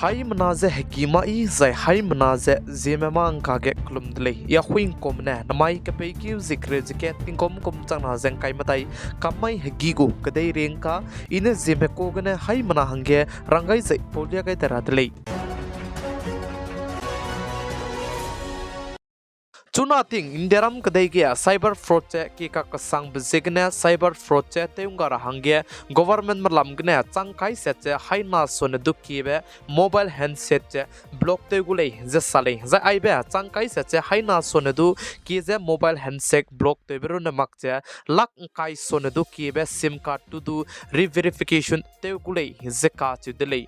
Himraichak hekima zai Himraichak ZemeMaNkaNge klumdlei ya huing komne namai kapeki zikre zike tingkom kom changna zengkai matai kamai hegigo kadai rengka ine Zeme kogane Himraichak rangai zai polia kai teradlei Chunating indiaram kadai gya cyber fraud che ki ka kasang bezegne cyber fraud che teungara hangge government malam gne changkai se che haina son dukibe mobile handset che block te gulei je sale za aibe changkai se che haina son du ki je mobile handset block te beru na mak che lak kai son du kibe sim card tu du re-verification te gulei je ka chu delei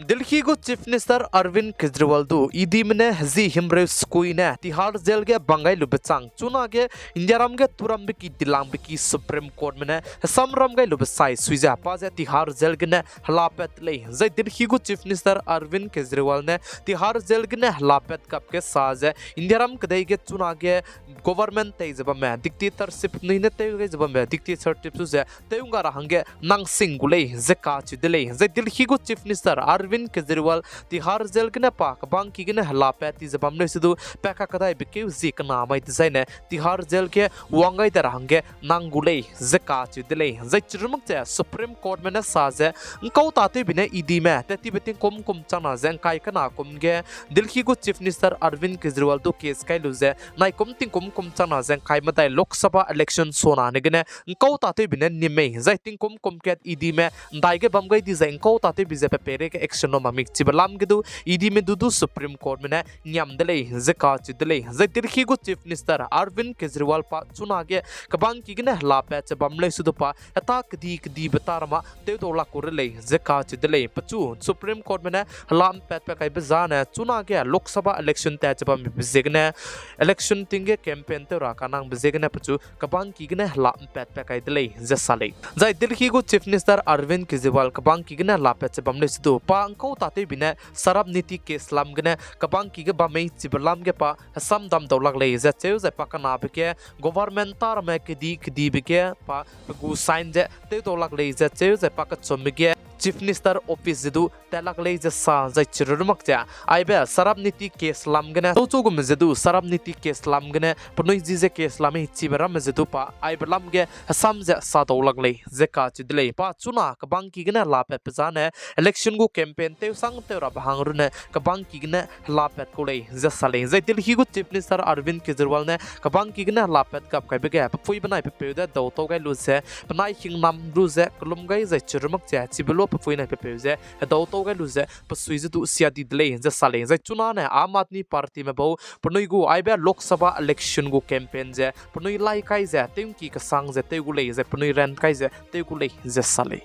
Delhi go Chief Minister Arvind Kejriwal du idimne hazi Himraichak kuine Tihar jail ge bangai lubechang chuna ge indiaram ge turam ki dilang ki Supreme Court mene Assam ram gai lubesai suiza pa je Tihar jail ge ne halapet le zai Delhi go Chief Minister Arvind Kejriwal ne Tihar jail ge ne halapet kap ke saje indiaram kadai ge chuna ge government te jaba me dictatorship ni ne te ge jaba me dictatorship su je teunga ra hange nang singulei zeka chu delei zai Delhi go Chief Minister Arvind Kejriwal Tihar jail gna pak bang ki gna halapet ti zabam ne sidu peka kadai bikeu zikna mai design Tihar jail ke wangai dar hange nangulei zeka chu delei zai chirmuk che Supreme Court mena saje ngkau ta te bine idime te ti beting kom chana jeng kai kana komge Delhi go Chief Minister Arvind Kejriwal do case kai luze nai komting kom chana jeng kai matai Lok Sabha election sona ne gna ngkau ta te bine nimei zai ting kom ket idime dai ge bam gai di jeng ngkau ta te bije pe pere ke action no mamik chibalam gedu idi me dudu Supreme Court mena nyam delei zeka chu delei zai Delhi go Chief Minister Arvind Kejriwal pa chuna ge kabang ki gna halapet che bamle sudu pa eta kdi betarma te do la korlei zeka chu delei pachu Supreme Court mena halam pet pe kai bezana chuna ge Lok Sabha election te chaba mi bizegne election tinge campaign te ra kanang bizegne pachu kabang ki gna halam pet pe kai delei zasale zai Delhi go Chief Minister Arvind Kejriwal kabang ki gna halapet che bamle sudu pa kau tate bine sarab niti case lam gane kabang ki ge bamei chibalam ge pa Assam dam dolak le za cheu za pakana beke government tar me kdi beke pa gu sign je te dolak le za cheu za pakat somge Chief Minister Office du telak le za sa za chirurmak ja aibe sarab niti case lam gane to chogum zedu sarab niti case lam gane pnoi ji je case lam hi chibaram zedu pa aibe lam ge Assam ja sa dolak le ze ka chidle pa chuna kabang ki gane la pe pezane election go campaign te sang te ra bahang rune kabang ki gna lapet ko lei za sale zai Delhi go Chief Minister Arvind Kejriwal ne kabang ki gna lapet kap kai bege pui banai pe pe da do to gai lu se banai hing nam ru ze klum gai za chirmak cha chibelo pui na pe ze do to gai lu ze pasui zu sia di lei za sale zai chuna ne Aam Aadmi Party me bo pnoi go aibe Lok Sabha election go campaign je pnoi lai kai ze tem ki ka sang ze te gu lei ze pnoi ran kai ze te gu lei za sale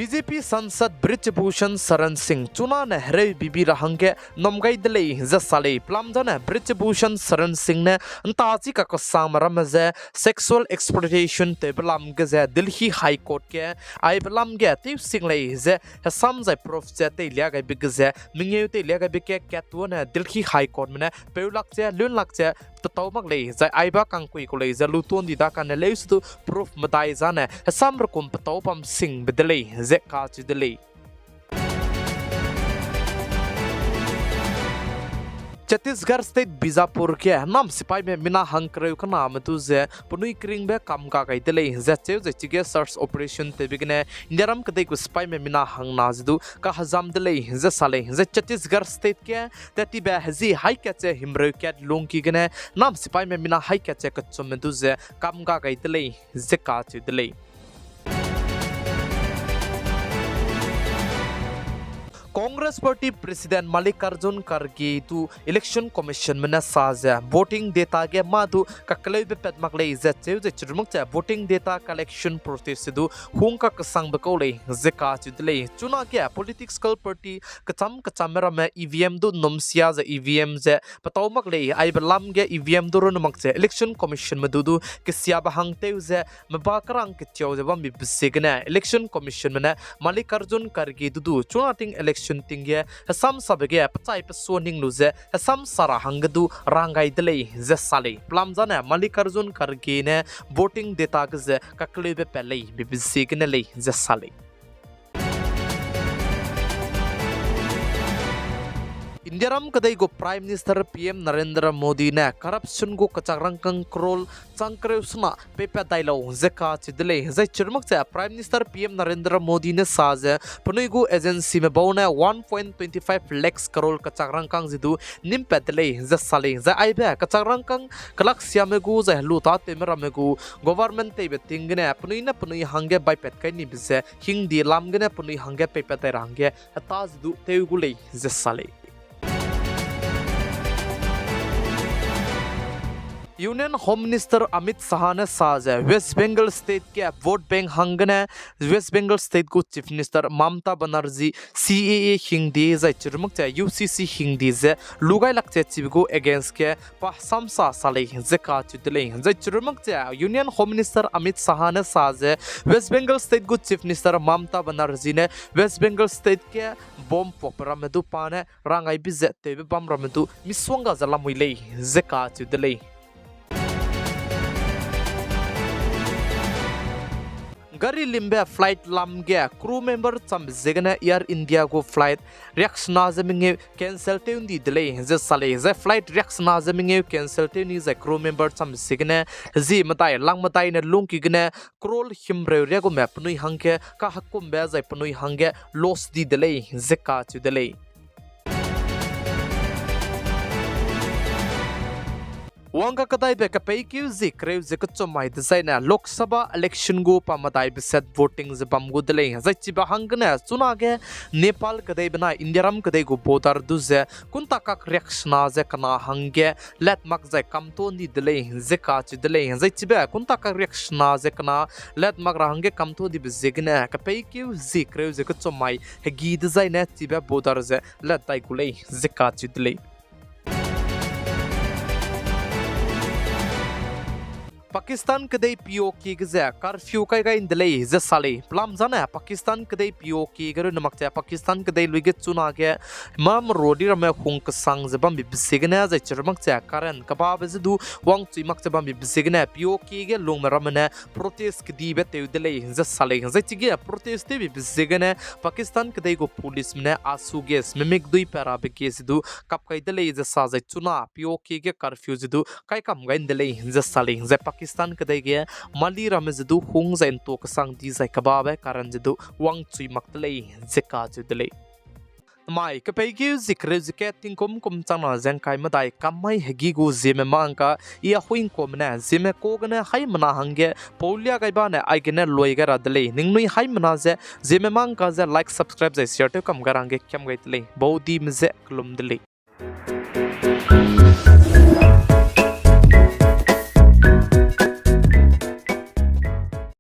BJP सांसद ब्रिजभूषण शरण सिंह चुना ने हरे बीबी रहंगे नमगाई दले जसले प्लाम जने ब्रिजभूषण शरण सिंह ने अंताजी का कसम रमजे sexual exploitation ते बलाम गजे दिल्ली हाई कोर्ट के आई बलाम गे ते सिंह ले जे असम जे प्रूफ जे ते लिया गए बिगजे मिंगे ते लिया गए बिके केतु ने दिल्ली हाई कोर्ट में पेउलक जे लुन लक जे ततौमक ले जे आइबा कांकुई को ले जे लुतोन दिदा का ने लेसु प्रूफ मदाई जाने असम रकुम पतौपम सिंह बदले जे का चुदले छत्तीसगढ़ स्टेट बीजापुर के नाम सिपाही में मिना हंकरे का नाम तुझे पुनुई क्रिंग बे काम का कई दले जच्चे जच्चे सर्च ऑपरेशन ते बिगने इंडियारम कदे को सिपाही में मिना हंग नाजदू का हजाम दले ज साले ज छत्तीसगढ़ स्टेट के तती बे हजी हाई कैचे हिमराइचक लोंग की गने नाम सिपाही में मिना हाई कैचे कच्चो में तुझे काम का कई दले ज का च दले कांग्रेस पार्टी प्रेसिडेंट मल्लिकार्जुन खड़गे तु इलेक्शन कमीशन में साजा वोटिंग डेटा के माधु ककले बे पेटमकले जच्चे जच्चुमक वोटिंग डेटा कलेक्शन प्रोसेस दु हुंग का कसंग बकोले जका चुदले चुना के पॉलिटिकल पार्टी कचम में ईवीएम दु नमसिया ज ईवीएम जे पतौमकले आई बलम के ईवीएम दु रनमक जे इलेक्शन कमीशन में दुदु किसिया बहंग ते जे मबाकरंग के चौ जे बम बिसेगने इलेक्शन कमीशन में मल्लिकार्जुन खड़गे दुदु चुनाटिंग election tingge Assam sabege pachai pasoning luze Assam sara hangadu rangai delay ze sale plamjana Malikarjun Kharge ne voting data ge kaklebe pelei BBC ge le ze sale Indiaram kadai go Prime Minister PM Narendra Modi ne corruption go kachakrangkang krol changkreusna pepa dailo zeka chidle zai chirmak cha Prime Minister PM Narendra Modi ne saje punui go agency me bone 1.25 lakhs crore kachakrangkang jidu nim pedle za sale za aibe kachakrangkang kalak siame go za luta temera me go government te betingne punui hange bai pet kai ni bise hindi lamgne punui hange pepa te range ataz du te go le za sale Union Home Minister Amit Shah ne saje West Bengal State ke vote bank hangane West Bengal State ko Chief Minister Mamata Banerjee CAA hindi zai chirmuk cha UCC hindi ze lugai lakche chibigo against ke pa samsa sale zeka chudle zai chirmuk cha Union Home Minister Amit Shah ne saje West Bengal State ko Chief Minister Mamata Banerjee ne West Bengal State ke bomb popra medu pane rangai bizet tebe bam ramedu miswanga zalamuile zeka chudle Gari limbe flight lamge crew member cham zegana Air India go flight reaction azaming cancel te undi delay ze sale ze flight reaction azaming cancel te ni ze crew member cham zegana ZemeMatai langmatai ne lungki gna krol Himraichak go map nui hangke ka hakkum be zai punui hange loss di delay ze ka chu delay Wanga kadai be kapai ki zikre zikcho mai designa Lok Sabha election go pamadai be set voting ze bamgu dele zai chiba hangna chuna ge Nepal kadai bena Indiaram kadai go botar duze kunta kak reaction ze kana hange let mak zai kamto ni dele ze ka chi dele zai chiba kunta kak reaction ze kana let mak hange kamto di be zegna kapai ki zikre zikcho mai hegi designa chiba botar ze let dai gulei ze ka chi dele Pakistan kadai POK gze curfew kai ga indle ze sale plam jana Pakistan kadai POK garu namakcha Pakistan kadai luige chuna ge mam rodi rame khung sang ze bam bisegna ze chirmakcha karan kaba bezu wang chimakcha bam bisegna POK ge lung ramane protest kdi be te dele ze sale ze chige protest te bisegna Pakistan kadai go police mne asu ge smemik dui para be ke sidu kap kai dele ze sa ze chuna POK ge curfew zidu kai kam ga indle ze sale ze Pakistan kadai ge mali ramezdu hung zain to kasang di zai kababe karan jedu wang chui maktlei zeka judlei mai kapai ge zikre zike tingkom kum chana jang kai madai kamai hegi go ZemeMaNka ia huing komna zeme ko gna hai mana hange paulia gai ba ne ai gna loi ga radlei ningnui hai mana ze ZemeMaNka ze like subscribe ze share to kam garange kyam gaitlei bodi mze klum dlei